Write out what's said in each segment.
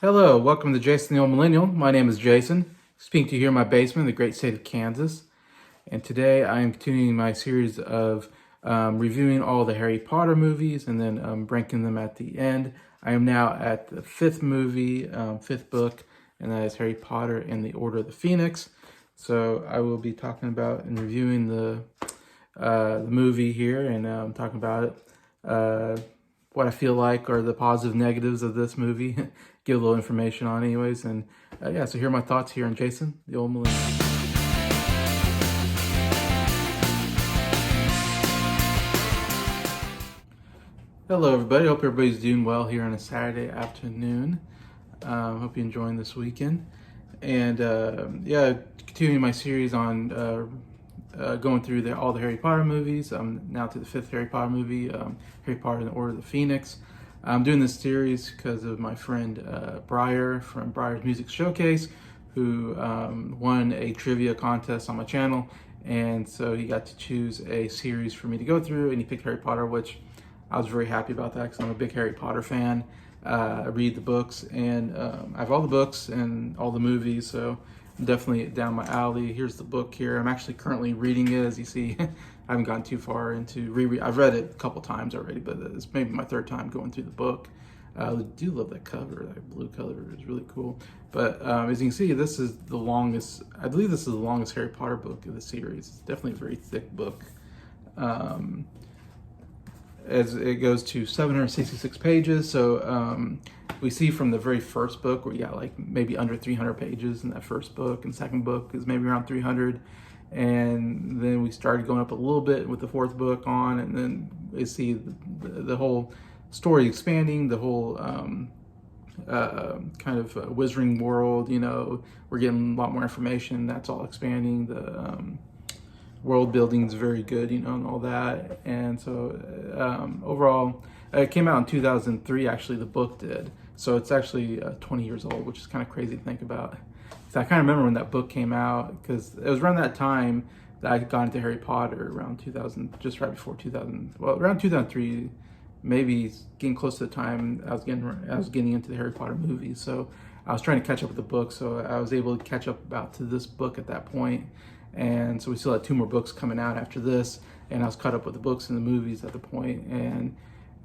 Hello, welcome to Jason the Old Millennial. My name is Jason, speaking to you here in my basement in the great state of Kansas. And today I am continuing my series of reviewing all the Harry Potter movies and then ranking them at the end. I am now at the fifth movie, fifth book, and that is Harry Potter and the Order of the Phoenix. So I will be talking about and reviewing the movie here and talking about it. What I feel like are the positive negatives of this movie. Give a little information on anyways. And yeah, so here are my thoughts here on Jason, the Old Millennial. Hello everybody, hope everybody's doing well here on a Saturday afternoon. Hope you're enjoying this weekend. And yeah, continuing my series on going through all the Harry Potter movies. I'm now to the fifth Harry Potter movie, Harry Potter and the Order of the Phoenix. I'm doing this series because of my friend Briar from Briar's Music Showcase, who won a trivia contest on my channel. And so he got to choose a series for me to go through, and he picked Harry Potter, which I was very happy about that because I'm a big Harry Potter fan. I read the books, and I have all the books and all the movies, so definitely down my alley. Here's the book here. I'm actually currently reading it. As you see, I haven't gone too far into reread. I've read it a couple times already, but it's maybe my third time going through the book. I do love that cover. That blue cover is really cool. But as you can see, this is the longest. I believe this is the longest Harry Potter book of the series. It's definitely a very thick book. As it goes to 766 pages. So we see from the very first book where you got like maybe under 300 pages in that first book, and second book is maybe around 300. And then we started going up a little bit with the fourth book on, and then we see the whole story expanding, the whole kind of wizarding world, we're getting a lot more information. That's all expanding. The world building is very good, and all that. And so overall, it came out in 2003, actually, the book did. So it's actually 20 years old, which is kind of crazy to think about. So I kind of remember when that book came out, because it was around that time that I got into Harry Potter, around 2000, just right before 2000, well, around 2003, maybe getting close to the time I was getting into the Harry Potter movies. So I was trying to catch up with the book, so I was able to catch up about to this book at that point. And so we still had two more books coming out after this, and I was caught up with the books and the movies at the point. And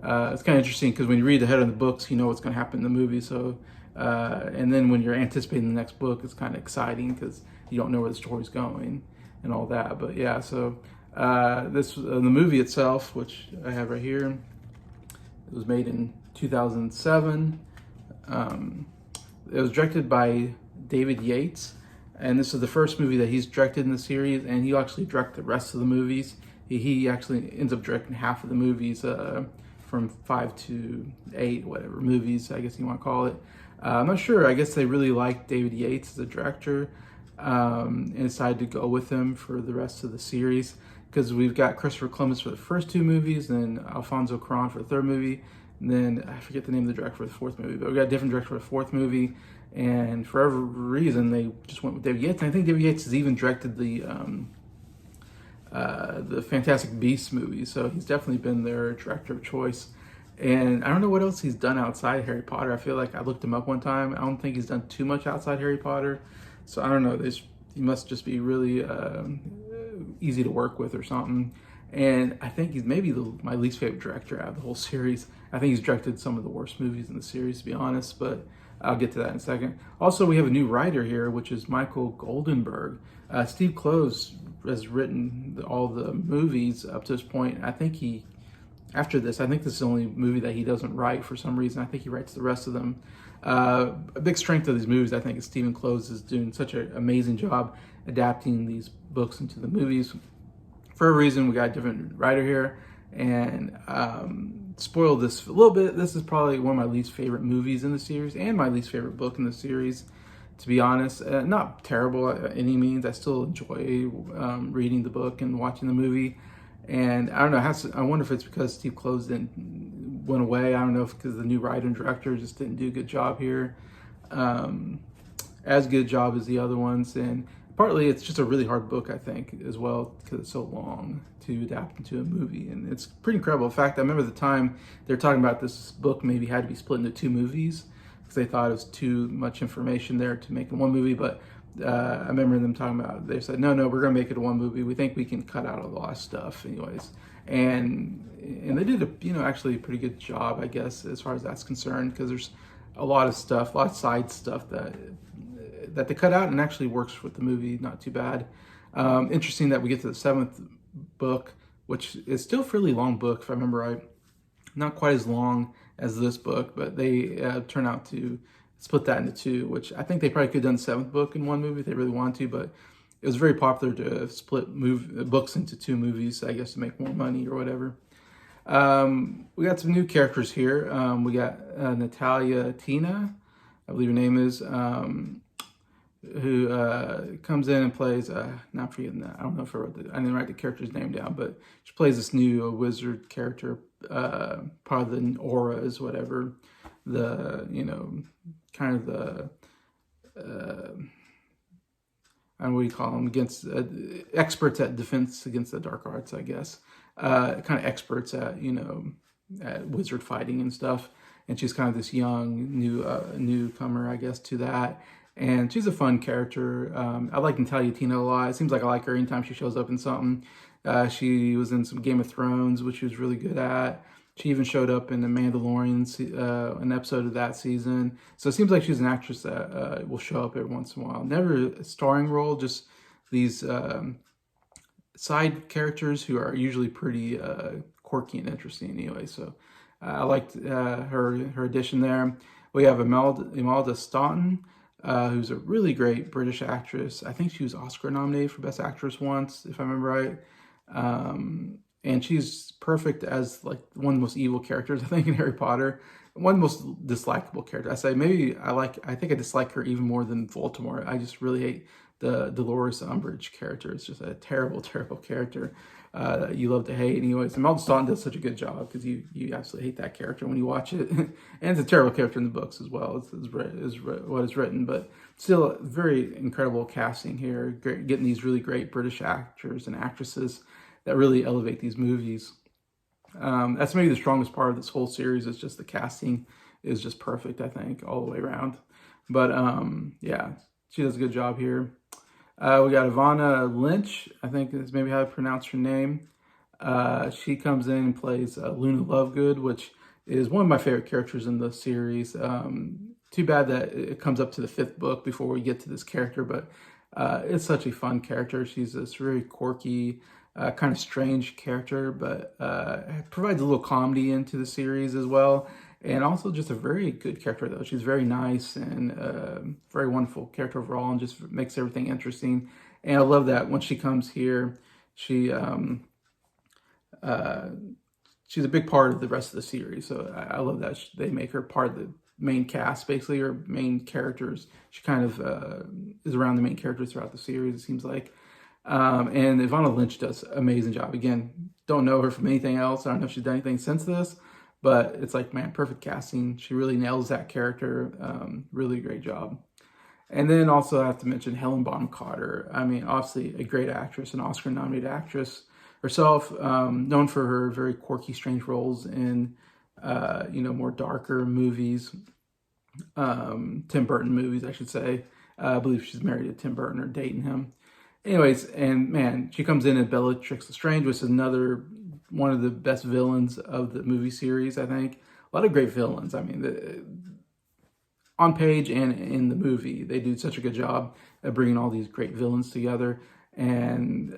it's kind of interesting because when you read ahead of the books, you know what's going to happen in the movie. So, and then when you're anticipating the next book, it's kind of exciting because you don't know where the story's going and all that. But yeah, so the movie itself, which I have right here, it was made in 2007. It was directed by David Yates. And this is the first movie that he's directed in the series, and he actually directed the rest of the movies. He actually ends up directing half of the movies, from 5 to 8, whatever movies, I guess you want to call it. I'm not sure. I guess they really liked David Yates as a director, and decided to go with him for the rest of the series. Because we've got Christopher Columbus for the first two movies, and Alfonso Cuarón for the third movie, and then I forget the name of the director for the fourth movie, but we got a different director for the fourth movie. And for every reason, they just went with David Yates. And I think David Yates has even directed the Fantastic Beasts movies, so he's definitely been their director of choice. And I don't know what else he's done outside Harry Potter. I feel like I looked him up one time. I don't think he's done too much outside Harry Potter, so I don't know. He must just be really easy to work with or something. And I think he's maybe my least favorite director out of the whole series. I think he's directed some of the worst movies in the series, to be honest, but I'll get to that in a second. Also, we have a new writer here, which is Michael Goldenberg. Steve Kloves has written all the movies up to this point. I think after this, I think this is the only movie that he doesn't write for some reason. I think he writes the rest of them. A big strength of these movies, I think, is Stephen Kloves is doing such an amazing job adapting these books into the movies. For a reason, we got a different writer here, and spoil this a little bit. This is probably one of my least favorite movies in the series and my least favorite book in the series, to be honest. Not terrible at any means. I still enjoy reading the book and watching the movie. And I don't know, I wonder if it's because Steve Kloves went away. I don't know if because the new writer and director just didn't do a good job here. As good a job as the other ones. And partly it's just a really hard book, I think, as well, because it's so long to adapt into a movie. And it's pretty incredible. In fact, I remember the time they were talking about this book maybe had to be split into two movies. because they thought it was too much information there to make in one movie. But I remember them talking about, they said, no, we're going to make it one movie. We think we can cut out a lot of stuff anyways. And they did actually a pretty good job, I guess, as far as that's concerned, because there's a lot of stuff, a lot of side stuff that they cut out and actually works with the movie not too bad. Interesting that we get to the 7th book, which is still a fairly long book, if I remember right. Not quite as long as this book, but they turn out to split that into 2, which I think they probably could have done the 7th book in one movie if they really wanted to, but it was very popular to split books into 2 movies, I guess, to make more money or whatever. We got some new characters here. We got Natalia Tina, I believe her name is, who comes in and plays, not forgetting that, I don't know if I didn't write the character's name down, but she plays this new wizard character, part of the auras, whatever, the, kind of the, I don't know what you call them, against experts at defense against the dark arts, I guess. Kind of experts at, at wizard fighting and stuff. And she's kind of this young newcomer, I guess, to that. And she's a fun character. I like Natalia Tina a lot. It seems like I like her anytime she shows up in something. She was in some Game of Thrones, which she was really good at. She even showed up in The Mandalorian, an episode of that season. So it seems like she's an actress that will show up every once in a while. Never a starring role, just these side characters who are usually pretty quirky and interesting anyway. So I liked her addition there. We have Imelda Staunton, who's a really great British actress. I think she was Oscar nominated for Best Actress once, if I remember right. And she's perfect as like one of the most evil characters, I think, in Harry Potter. One of the most dislikable characters. I say maybe I think I dislike her even more than Voldemort. I just really hate the Dolores Umbridge character. It's just a terrible, terrible character that you love to hate. Anyways, Imelda Staunton does such a good job because you absolutely hate that character when you watch it. And it's a terrible character in the books as well, is what is written. But still, very incredible casting here. Getting these really great British actors and actresses that really elevate these movies. That's maybe the strongest part of this whole series, is just the casting is just perfect, I think, all the way around. But yeah, she does a good job here. We got Ivana Lynch, I think is maybe how to pronounce her name. She comes in and plays Luna Lovegood, which is one of my favorite characters in the series. Too bad that it comes up to the 5th book before we get to this character, but it's such a fun character. She's this very quirky, kind of strange character, but provides a little comedy into the series as well. And also just a very good character, though. She's very nice and very wonderful character overall, and just makes everything interesting. And I love that when she comes here, she's a big part of the rest of the series. So I love that they make her part of the main cast, basically, or main characters. She kind of is around the main characters throughout the series, it seems like. And Ivana Lynch does an amazing job. Again, don't know her from anything else. I don't know if she's done anything since this, but it's like, man, perfect casting. She really nails that character. Really great job. And then also I have to mention Helen Bonham Carter. I mean, obviously a great actress, an Oscar-nominated actress herself, known for her very quirky, strange roles in, more darker movies, Tim Burton movies, I should say. I believe she's married to Tim Burton or dating him. Anyways, and man, she comes in at Bellatrix Lestrange, which is another one of the best villains of the movie series, I think. A lot of great villains. I mean, on page and in the movie, they do such a good job of bringing all these great villains together. And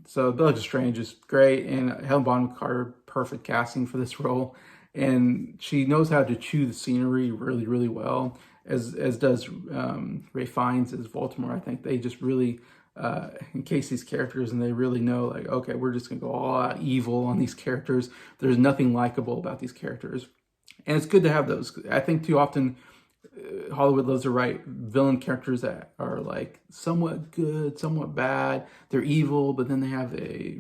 so Bellatrix Lestrange is great, and Helen Bonham Carter, perfect casting for this role. And she knows how to chew the scenery really, really well, as does Ralph Fiennes as Voldemort. I think they just really encase these characters, and they really know, like, okay, we're just gonna go all out evil on these characters. There's nothing likable about these characters, and it's good to have those. I think too often Hollywood loves to write villain characters that are like somewhat good, somewhat bad. They're evil, but then they have a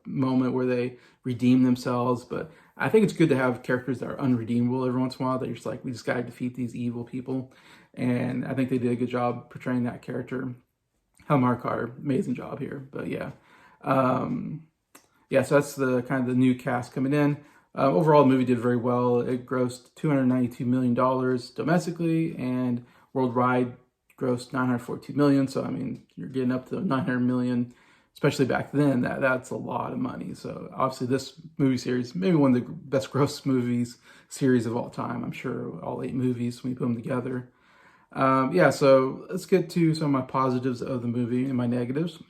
moment where they redeem themselves. But I think it's good to have characters that are unredeemable every once in a while. That you're just like, we just gotta defeat these evil people, and I think they did a good job portraying that character. Helen Bonham Carter, amazing job here. But yeah, so that's the kind of the new cast coming in. Overall, the movie did very well. It grossed $292 million domestically, and worldwide grossed 942 million. So I mean, you're getting up to 900 million, especially back then. That's a lot of money. So obviously, this movie series, maybe one of the best gross movies series of all time. I'm sure all 8 movies when we put them together. Yeah, so let's get to some of my positives of the movie and my negatives.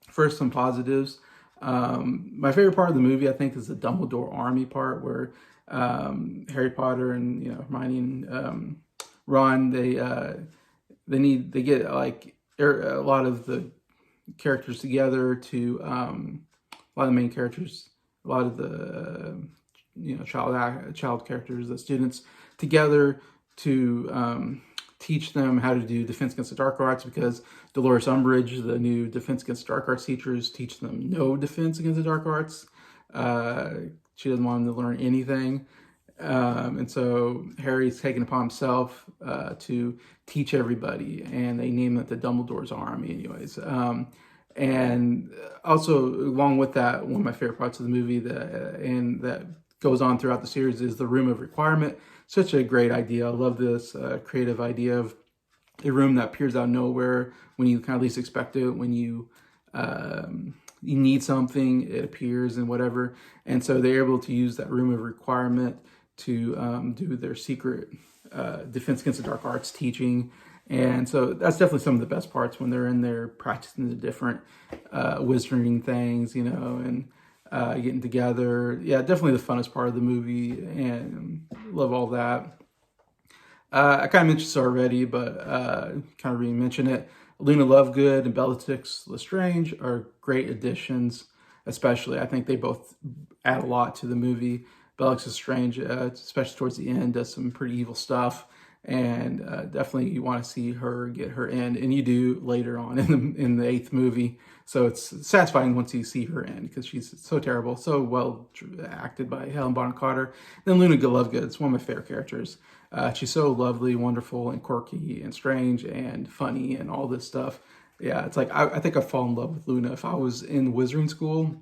First, some positives. My favorite part of the movie, I think, is the Dumbledore army part, where Harry Potter and Hermione and Ron, they get like a lot of the characters together to a lot of the main characters, a lot of the child characters, the students together to teach them how to do Defense Against the Dark Arts, because Dolores Umbridge, the new Defense Against Dark Arts teachers, teach them no Defense Against the Dark Arts. She doesn't want them to learn anything. And so Harry's taken upon himself to teach everybody, and they name it the Dumbledore's Army anyways. And also, along with that, one of my favorite parts of the movie that goes on throughout the series is the Room of Requirement. Such a great idea. I love this creative idea of a room that appears out of nowhere when you kind of least expect it. When you need something, it appears and whatever. And so they're able to use that Room of Requirement to do their secret Defense Against the Dark Arts teaching. And so that's definitely some of the best parts, when they're in there practicing the different wizarding things, and getting together. Yeah, definitely the funnest part of the movie, and love all that. I kind of mentioned this already, but kind of re-mention it. Luna Lovegood and Bellatrix Lestrange are great additions, especially. I think they both add a lot to the movie. Bellatrix Lestrange, especially towards the end, does some pretty evil stuff, and definitely you want to see her get her end, and you do later on in the 8th movie. So it's satisfying once you see her end, because she's so terrible, so well acted by Helen Bonham Carter. Then Luna Lovegood is one of my favorite characters. She's so lovely, wonderful, and quirky, and strange, and funny, and all this stuff. Yeah, it's like I think I'd fall in love with Luna if I was in wizarding school.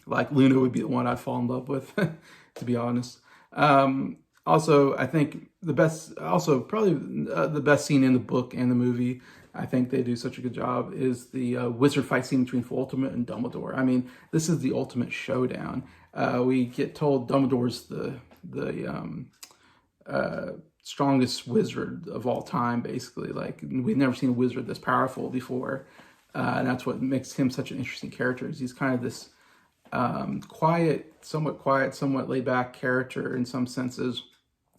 Like, Luna would be the one I'd fall in love with, to be honest. Also, I think probably the best scene in the book and the movie, I think they do such a good job, is the wizard fight scene between Voldemort and Dumbledore. I mean, this is the ultimate showdown. We get told Dumbledore's the strongest wizard of all time, basically. Like, we've never seen a wizard this powerful before. And that's what makes him such an interesting character, is he's kind of this quiet, somewhat laid back character in some senses,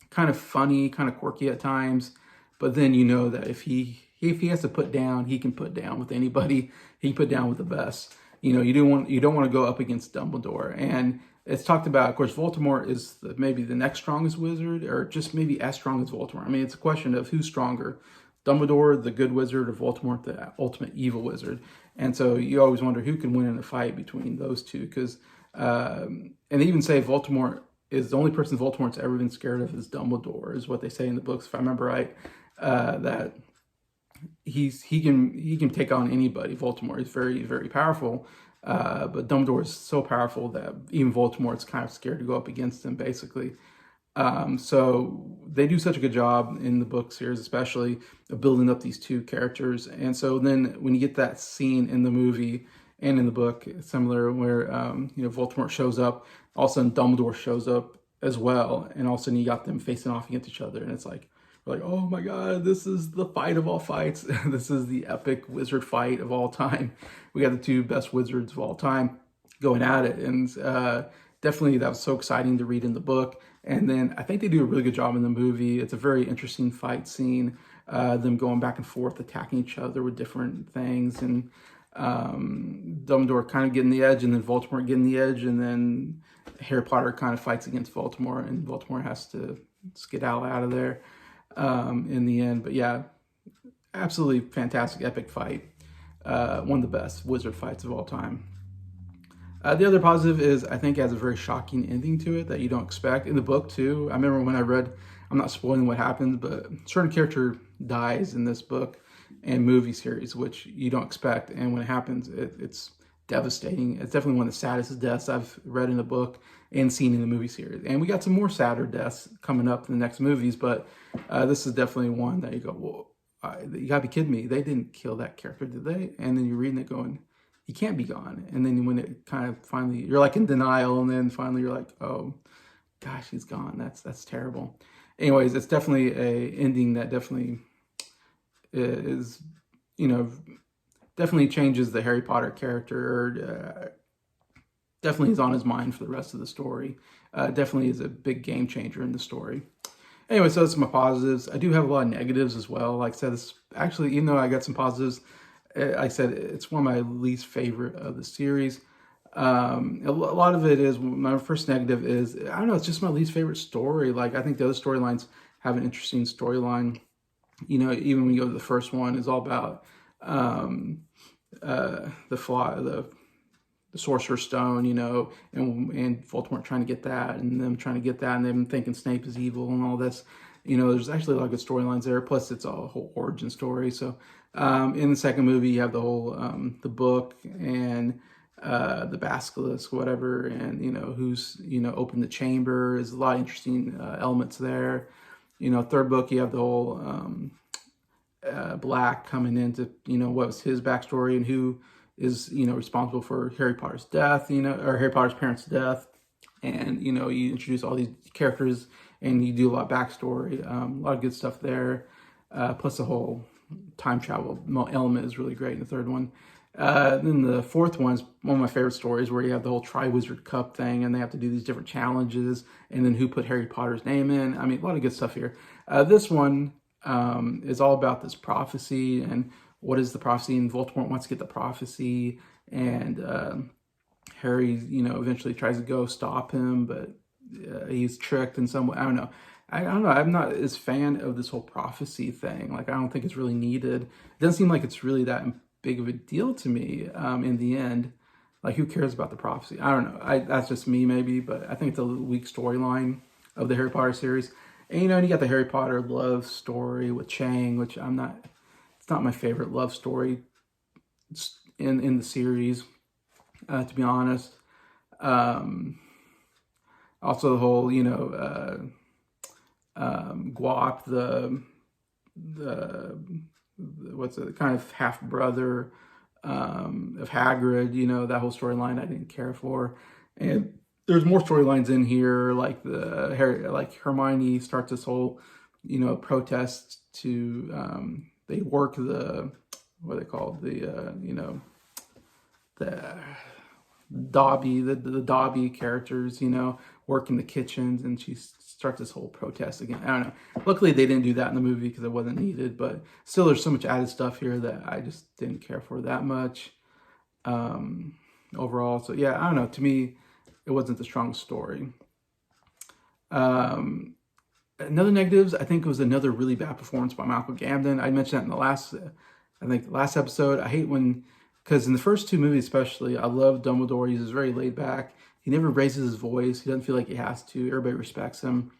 kind of funny, kind of quirky at times, but then that if he has to put down, he can put down with anybody. He can put down with the best. You don't want to go up against Dumbledore. And it's talked about, of course, Voldemort is maybe the next strongest wizard, or just maybe as strong as Voldemort. I mean, it's a question of who's stronger, Dumbledore, the good wizard, or Voldemort, the ultimate evil wizard. And so you always wonder who can win in a fight between those two, because and they even say Voldemort is the only person Voldemort's ever been scared of is Dumbledore, is what they say in the books, if I remember right. That he can take on anybody. Voldemort is very, very powerful, but Dumbledore is so powerful that even Voldemort's kind of scared to go up against him, basically. So they do such a good job in the book series, especially, of building up these two characters. And so then when you get that scene in the movie and in the book, similar, where Voldemort shows up, all of a sudden Dumbledore shows up as well, and all of a sudden you got them facing off against each other, and it's like, oh my god, this is the fight of all fights. This is the epic wizard fight of all time. We got the two best wizards of all time going at it, and definitely that was so exciting to read in the book. And then I think they do a really good job in the movie. It's a very interesting fight scene, them going back and forth, attacking each other with different things, and Dumbledore kind of getting the edge, and then Voldemort getting the edge, and then Harry Potter kind of fights against Voldemort, and Voldemort has to skedaddle out of there in the end. But yeah, absolutely fantastic, epic fight. One of the best wizard fights of all time. The other positive is, I think it has a very shocking ending to it that you don't expect. In the book, too, I remember when I read, I'm not spoiling what happens, but a certain character dies in this book and movie series, which you don't expect. And when it happens, it's devastating. It's definitely one of the saddest deaths I've read in a book and seen in the movie series. And we got some more sadder deaths coming up in the next movies, but this is definitely one that you go, well, you gotta be kidding me. They didn't kill that character, did they? And then you're reading it going, he can't be gone. And then when it kind of finally, you're like in denial, and then finally you're like, oh gosh, he's gone. That's terrible. Anyways, it's definitely a ending that definitely is, you know, definitely changes the Harry Potter character. Definitely is on his mind for the rest of the story. Definitely is a big game changer in the story. Anyway, so that's my positives. I do have a lot of negatives as well. Like I said, it's actually, even though I got some positives, like I said, it's one of my least favorite of the series. A lot of it is, my first negative is, I don't know, it's just my least favorite story. Like, I think the other storylines have an interesting storyline. You know, even when you go to the first one, it's all about the Sorcerer's Stone, you know, and Voldemort trying to get that, and them trying to get that, and them thinking Snape is evil and all this. You know, there's actually a lot of good storylines there. Plus, it's a whole origin story. So, in the second movie, you have the whole the book and the basilisk, whatever, and you know who's opened the chamber. There's a lot of interesting elements there. You know, third book, you have the whole Black coming into what was his backstory and who is responsible for Harry Potter's death, or Harry Potter's parents' death, and you introduce all these characters and you do a lot of backstory, a lot of good stuff there. Plus the whole time travel element is really great in the third one. Then the fourth one is one of my favorite stories, where you have the whole Triwizard Cup thing, and they have to do these different challenges, and then who put Harry Potter's name in. I mean, a lot of good stuff here. This one is all about this prophecy and what is the prophecy, and Voldemort wants to get the prophecy, and Harry, eventually tries to go stop him, but he's tricked in some way. I don't know. I don't know. I'm not as fan of this whole prophecy thing. Like, I don't think it's really needed. It doesn't seem like it's really that big of a deal to me in the end. Like, who cares about the prophecy? I don't know. That's just me, maybe, but I think it's a weak storyline of the Harry Potter series. And, and you got the Harry Potter love story with Chang, which it's not my favorite love story in the series, to be honest. Also the whole, Guap, the what's it, kind of half brother of Hagrid, that whole storyline I didn't care for. And there's more storylines in here, like Hermione starts this whole, protest to they work the, what are they called, the Dobby, the Dobby characters, work in the kitchens, and she starts this whole protest again. I don't know. Luckily, they didn't do that in the movie because it wasn't needed, but still, there's so much added stuff here that I just didn't care for that much overall. So yeah, I don't know. To me, it wasn't the strongest story. Another negatives, I think, was another really bad performance by Michael Gambon. I mentioned that in the last episode. I hate when, because in the first two movies especially, I love Dumbledore. He's very laid back. He never raises his voice. He doesn't feel like he has to. Everybody respects him.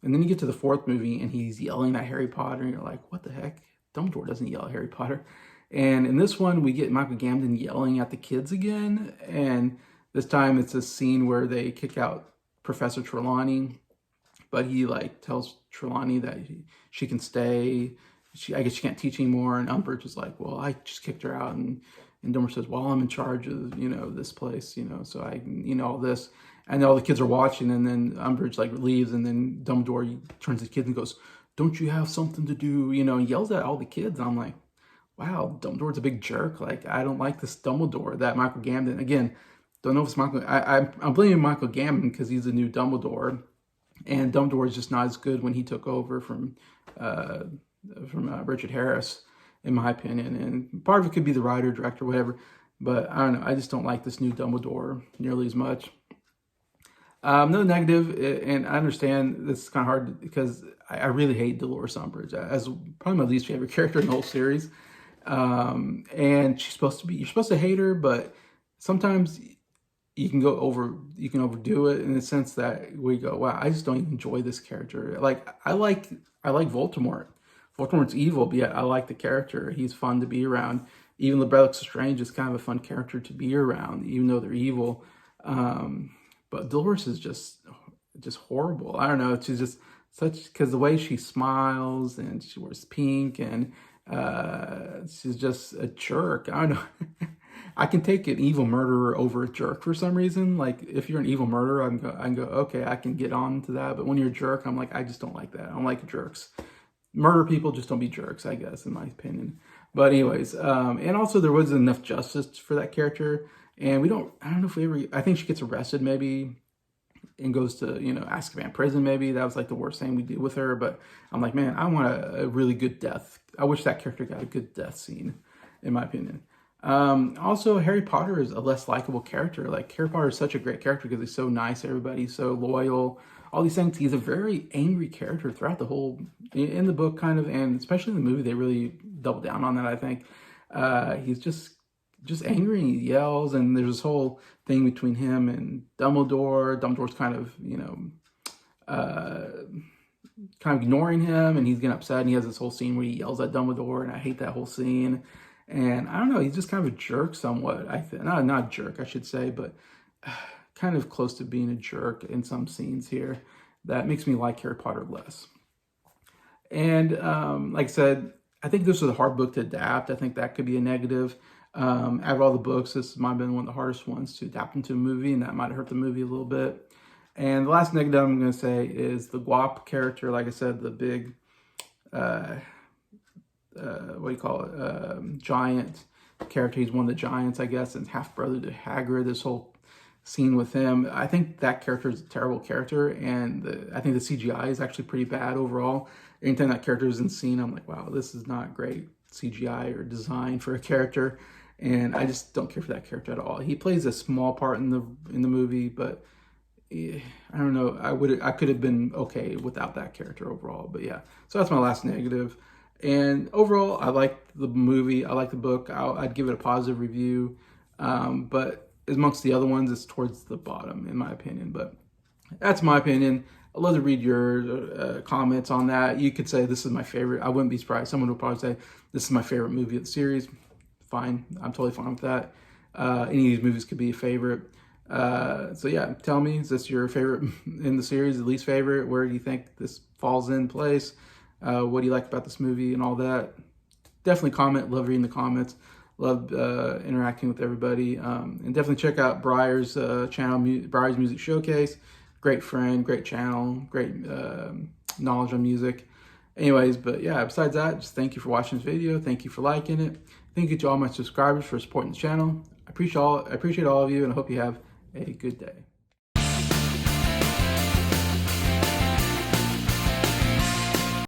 And then you get to the fourth movie and he's yelling at Harry Potter, and you're like, what the heck? Dumbledore doesn't yell at Harry Potter. And in this one, we get Michael Gambon yelling at the kids again. And this time it's a scene where they kick out Professor Trelawney, but he tells Trelawney that she can stay. I guess she can't teach anymore. And Umbridge is like, well, I just kicked her out. And Dumbledore says, well, I'm in charge of, this place, so I, all this. And all the kids are watching, and then Umbridge leaves, and then Dumbledore turns to the kids and goes, don't you have something to do, and yells at all the kids. And I'm like, wow, Dumbledore's a big jerk. I don't like this Dumbledore that Michael Gambon, again, don't know if it's Michael, I'm blaming Michael Gambon because he's a new Dumbledore, and Dumbledore is just not as good when he took over from Richard Harris, in my opinion. And part of it could be the writer, director, whatever. But I don't know. I just don't like this new Dumbledore nearly as much. Another negative, and I understand this is kind of hard because I really hate Dolores Umbridge as probably my least favorite character in the whole series. And you're supposed to hate her, but sometimes you can overdo it in the sense that we go, wow, I just don't even enjoy this character. I like Voldemort. Voldemort's evil, but yet I like the character. He's fun to be around. even Bellatrix Strange is kind of a fun character to be around, even though they're evil. But Dolores is just horrible. I don't know. She's just such, because the way she smiles and she wears pink, and she's just a jerk. I don't know. I can take an evil murderer over a jerk for some reason. Like, if you're an evil murderer, I can go, okay, I can get on to that. But when you're a jerk, I'm like, I just don't like that. I don't like jerks. Murder people, just don't be jerks, I guess, in my opinion. But anyways, and also there wasn't enough justice for that character. And I don't know if we ever, I think she gets arrested maybe and goes to, you know, Azkaban prison maybe. That was like the worst thing we did with her. But I'm like, man, I want a really good death. I wish that character got a good death scene, in my opinion. Also, Harry Potter is a less likable character. Like, Harry Potter is such a great character because he's so nice to everybody, so loyal, all these things. He's a very angry character throughout the whole, in the book kind of, and especially in the movie, they really double down on that, I think. He's just angry, and he yells, and there's this whole thing between him and Dumbledore. Dumbledore's kind of, you know, kind of ignoring him, and he's getting upset, and he has this whole scene where he yells at Dumbledore, and I hate that whole scene. And I don't know, he's just kind of a jerk somewhat, I think. Not a jerk, I should say, but kind of close to being a jerk in some scenes here. That makes me like Harry Potter less. And like I said, I think this was a hard book to adapt. I think that could be a negative. Out of all the books, this might have been one of the hardest ones to adapt into a movie, and that might have hurt the movie a little bit. And the last negative I'm going to say is the Guap character. Like I said, the big... what do you call it? Giant character. He's one of the giants, I guess, and half brother to Hagrid. This whole scene with him, I think that character is a terrible character, and I think the CGI is actually pretty bad overall. Anytime that character is in scene, I'm like, wow, this is not great CGI or design for a character, and I just don't care for that character at all. He plays a small part in the movie, but I don't know. I could have been okay without that character overall. But yeah, so that's my last negative. And overall, I liked the movie. I like the book. I'd give it a positive review. But amongst the other ones, it's towards the bottom, in my opinion. But that's my opinion. I'd love to read your comments on that. You could say this is my favorite. I wouldn't be surprised. Someone would probably say this is my favorite movie of the series. Fine. I'm totally fine with that. Any of these movies could be a favorite. So yeah, tell me, is this your favorite in the series, the least favorite? Where do you think this falls in place? What do you like about this movie and all that? Definitely comment. Love reading the comments. Love interacting with everybody. And definitely check out Briar's channel, Briar's Music Showcase. Great friend, great channel, great knowledge on music. Anyways, but yeah, besides that, just thank you for watching this video. Thank you for liking it. Thank you to all my subscribers for supporting the channel. I appreciate all of you, and I hope you have a good day.